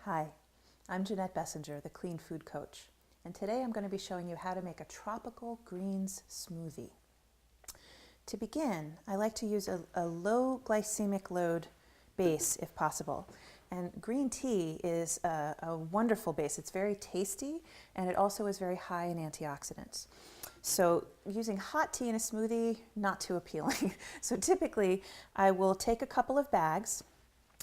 Hi, I'm Jeannette Bessinger, the Clean Food Coach, and today I'm going to be showing you how to make a tropical greens smoothie. To begin, I like to use a low glycemic load base if possible, and green tea is a wonderful base. It's very tasty and it also is very high in antioxidants. So using hot tea in a smoothie, not too appealing. So typically I will take a couple of bags,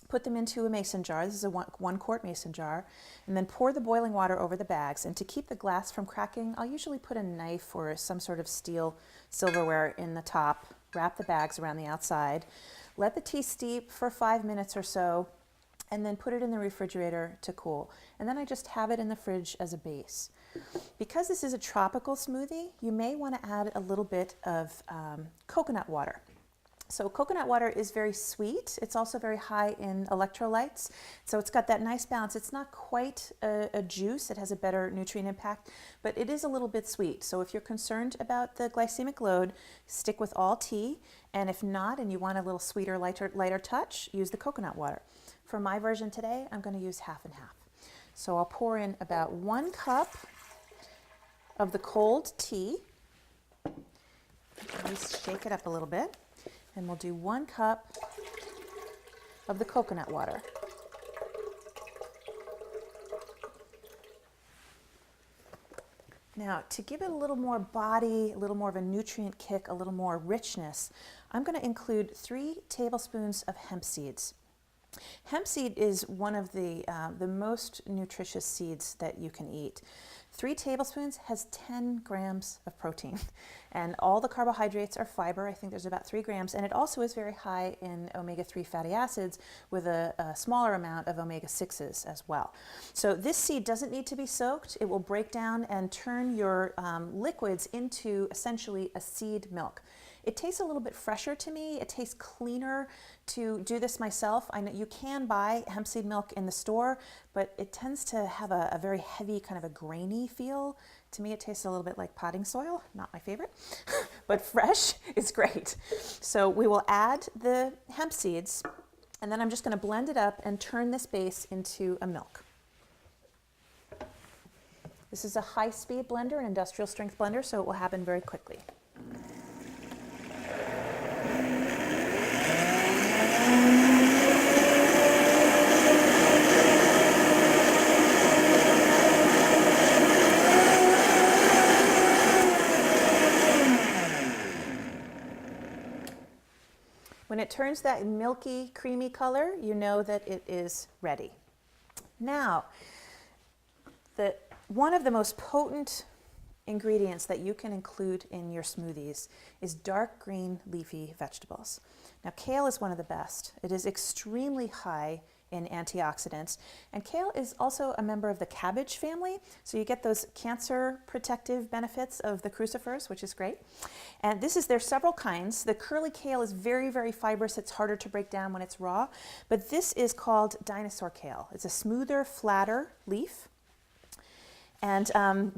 put them into a mason jar. This is a one quart mason jar, and then pour the boiling water over the bags. And to keep the glass from cracking, I'll usually put a knife or some sort of steel silverware in the top, wrap the bags around the outside, let the tea steep for 5 minutes or so, and then put it in the refrigerator to cool. And then I just have it in the fridge as a base. Because this is a tropical smoothie, you may want to add a little bit of coconut water. So coconut water is very sweet. It's also very high in electrolytes. So it's got that nice balance. It's not quite a juice. It has a better nutrient impact, but it is a little bit sweet. So if you're concerned about the glycemic load, stick with all tea. And if not, and you want a little sweeter, lighter touch, use the coconut water. For my version today, I'm going to use half and half. So I'll pour in about 1 cup of the cold tea. Just shake it up a little bit. And we'll do 1 cup of the coconut water. Now, to give it a little more body, a little more of a nutrient kick, a little more richness, I'm going to include 3 tablespoons of hemp seeds. Hemp seed is one of the most nutritious seeds that you can eat. 3 tablespoons has 10 grams of protein, and all the carbohydrates are fiber. I think there's about 3 grams, and it also is very high in omega-3 fatty acids with a smaller amount of omega-6s as well. So this seed doesn't need to be soaked. It will break down and turn your liquids into essentially a seed milk. It tastes a little bit fresher to me. It tastes cleaner to do this myself. I know you can buy hemp seed milk in the store, but it tends to have a very heavy, kind of a grainy feel. To me, it tastes a little bit like potting soil. Not my favorite, but fresh is great. So we will add the hemp seeds, and then I'm just going to blend it up and turn this base into a milk. This is a high-speed blender, an industrial strength blender, so it will happen very quickly. When it turns that milky, creamy color, you know that it is ready. Now, one of the most potent ingredients that you can include in your smoothies is dark green leafy vegetables. Now, kale is one of the best. It is extremely high in antioxidants, and kale is also a member of the cabbage family, so you get those cancer protective benefits of the crucifers, which is great. And there's several kinds. The curly kale is very, very fibrous. It's harder to break down when it's raw, but this is called dinosaur kale. It's a smoother, flatter leaf. And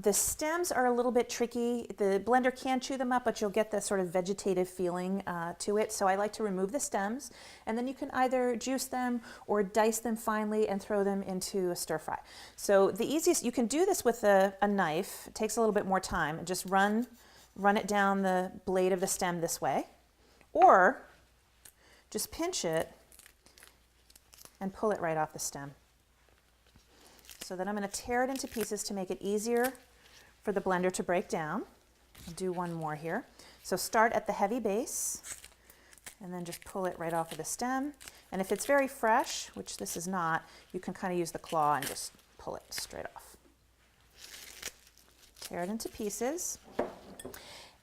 the stems are a little bit tricky. The blender can chew them up, but you'll get the sort of vegetative feeling to it. So I like to remove the stems, and then you can either juice them or dice them finely and throw them into a stir fry. So the easiest, you can do this with a knife. It takes a little bit more time. Just run it down the blade of the stem this way, or just pinch it and pull it right off the stem. So then I'm going to tear it into pieces to make it easier for the blender to break down. I'll do one more here. So start at the heavy base and then just pull it right off of the stem. And if it's very fresh, which this is not, you can kind of use the claw and just pull it straight off. Tear it into pieces.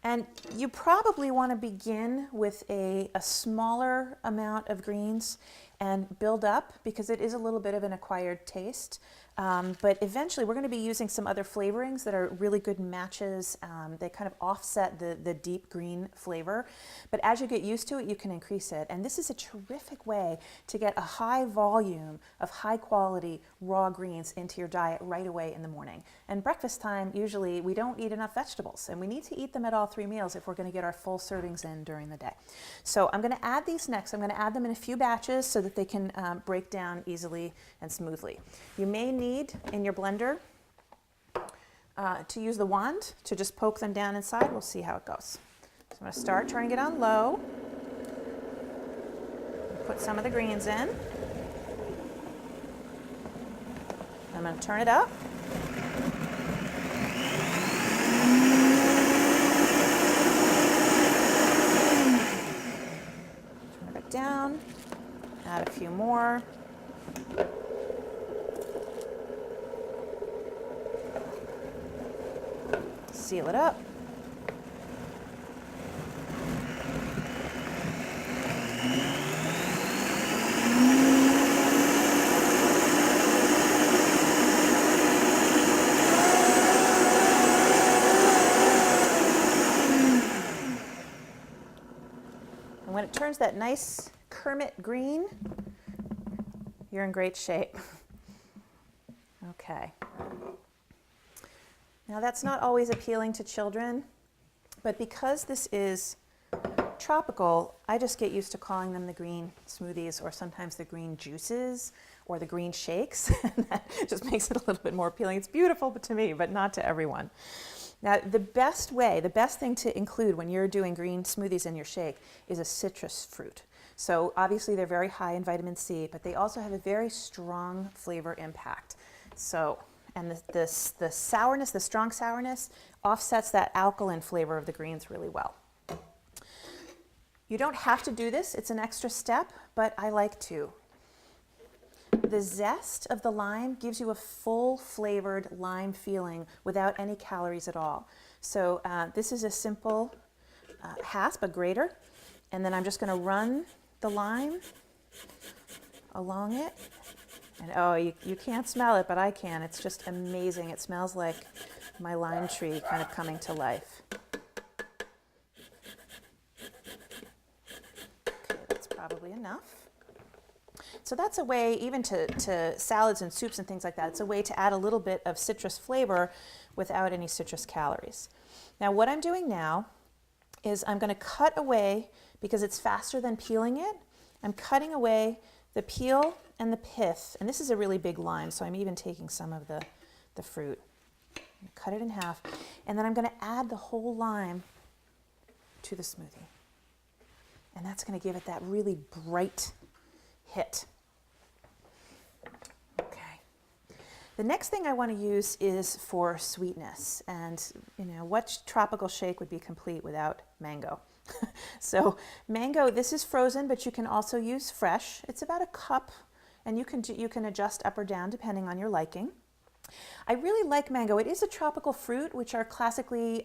And you probably want to begin with a smaller amount of greens and build up, because it is a little bit of an acquired taste. But eventually we're going to be using some other flavorings that are really good matches. They kind of offset the deep green flavor. But as you get used to it, you can increase it. And this is a terrific way to get a high volume of high quality raw greens into your diet right away in the morning. And breakfast time, usually we don't eat enough vegetables, and we need to eat them at all 3 meals if we're going to get our full servings in during the day. So I'm going to add these next. I'm going to add them in a few batches so that they can break down easily and smoothly. You may need in your blender to use the wand to just poke them down inside. We'll see how it goes. So I'm going to start turning it on low. Put some of the greens in. I'm going to turn it up. Turn it down. Add a few more. Seal it up. And when it turns that nice Kermit green, you're in great shape. Okay. Now that's not always appealing to children, but because this is tropical, I just get used to calling them the green smoothies, or sometimes the green juices or the green shakes. That just makes it a little bit more appealing. It's beautiful to me, but not to everyone. Now the best thing to include when you're doing green smoothies in your shake is a citrus fruit. So obviously they're very high in vitamin C, but they also have a very strong flavor impact. And the sourness, the strong sourness, offsets that alkaline flavor of the greens really well. You don't have to do this, it's an extra step, but I like to. The zest of the lime gives you a full flavored lime feeling without any calories at all. So this is a simple hasp, a grater, and then I'm just going to run the lime along it. And oh, you can't smell it, but I can. It's just amazing. It smells like my lime tree kind of coming to life. Okay, that's probably enough. So that's a way, even to salads and soups and things like that, it's a way to add a little bit of citrus flavor without any citrus calories. Now what I'm doing now is I'm going to cut away, because it's faster than peeling it, I'm cutting away the peel and the pith, and this is a really big lime, so I'm even taking some of the fruit. Cut it in half, and then I'm going to add the whole lime to the smoothie. And that's going to give it that really bright hit. Okay. The next thing I want to use is for sweetness, and what tropical shake would be complete without mango? So mango, this is frozen, but you can also use fresh. It's about a cup, and you can adjust up or down depending on your liking. I really like mango. It is a tropical fruit, which are classically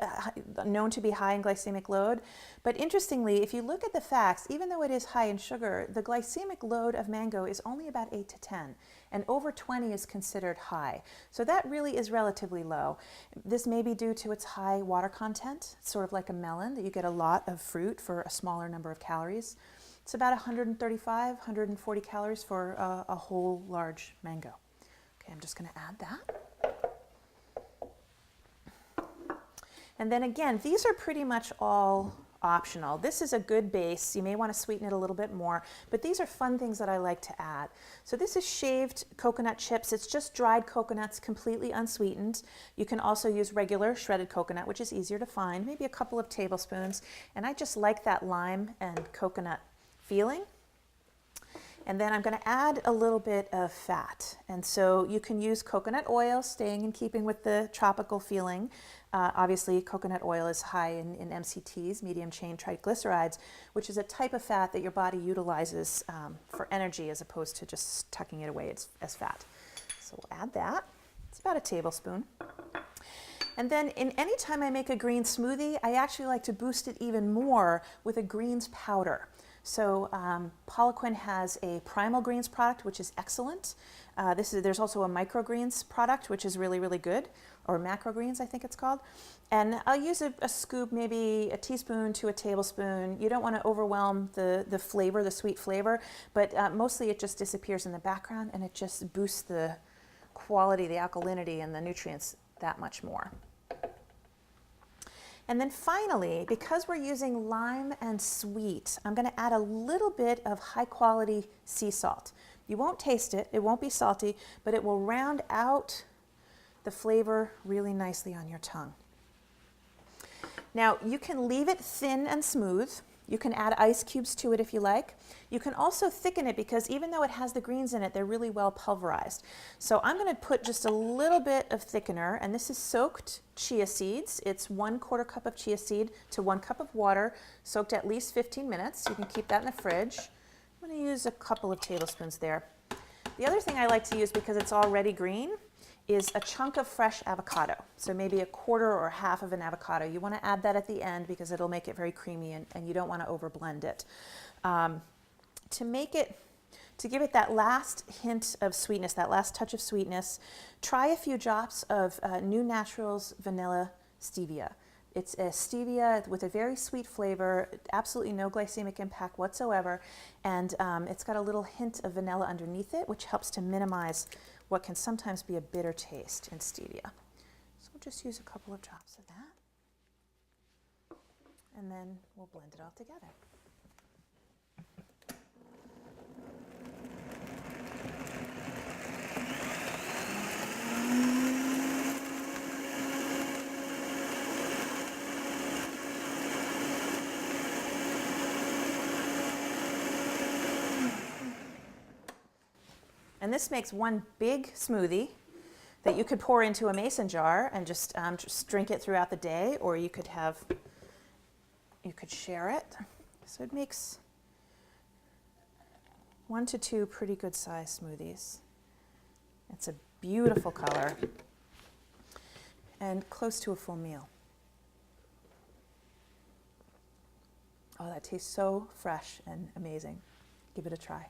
known to be high in glycemic load. But interestingly, if you look at the facts, even though it is high in sugar, the glycemic load of mango is only about 8 to 10, and over 20 is considered high. So that really is relatively low. This may be due to its high water content. It's sort of like a melon, that you get a lot of fruit for a smaller number of calories. It's about 135, 140 calories for a whole large mango. Okay, I'm just going to add that. And then again, these are pretty much all optional. This is a good base. You may want to sweeten it a little bit more, but these are fun things that I like to add. So this is shaved coconut chips. It's just dried coconuts, completely unsweetened. You can also use regular shredded coconut, which is easier to find, maybe a couple of tablespoons. And I just like that lime and coconut feeling. And then I'm going to add a little bit of fat. And so you can use coconut oil, staying in keeping with the tropical feeling. Obviously, coconut oil is high in MCTs, medium chain triglycerides, which is a type of fat that your body utilizes for energy as opposed to just tucking it away as fat. So we'll add that. It's about a tablespoon. And then any time I make a green smoothie, I actually like to boost it even more with a greens powder. So Poliquin has a primal greens product, which is excellent. There's also a microgreens product, which is really, really good, or macrogreens, I think it's called. And I'll use a scoop, maybe a teaspoon to a tablespoon. You don't want to overwhelm the flavor, the sweet flavor, but mostly it just disappears in the background and it just boosts the quality, the alkalinity, and the nutrients that much more. And then finally, because we're using lime and sweet, I'm going to add a little bit of high quality sea salt. You won't taste it, it won't be salty, but it will round out the flavor really nicely on your tongue. Now, you can leave it thin and smooth. You can add ice cubes to it if you like. You can also thicken it because even though it has the greens in it, they're really well pulverized. So I'm going to put just a little bit of thickener, and this is soaked chia seeds. It's 1/4 cup of chia seed to 1 cup of water, soaked at least 15 minutes. You can keep that in the fridge. I'm going to use a couple of tablespoons there. The other thing I like to use, because it's already green, is a chunk of fresh avocado. So maybe 1/4 or 1/2 of an avocado. You want to add that at the end because it'll make it very creamy, and you don't want to overblend it. To give it that last hint of sweetness, that last touch of sweetness, try a few drops of New Naturals Vanilla Stevia. It's a stevia with a very sweet flavor, absolutely no glycemic impact whatsoever, and it's got a little hint of vanilla underneath it, which helps to minimize what can sometimes be a bitter taste in stevia. So we'll just use a couple of drops of that, and then we'll blend it all together. And this makes one big smoothie that you could pour into a mason jar and just drink it throughout the day, or you could share it. So it makes 1 to 2 pretty good sized smoothies. It's a beautiful color and close to a full meal. Oh, that tastes so fresh and amazing. Give it a try.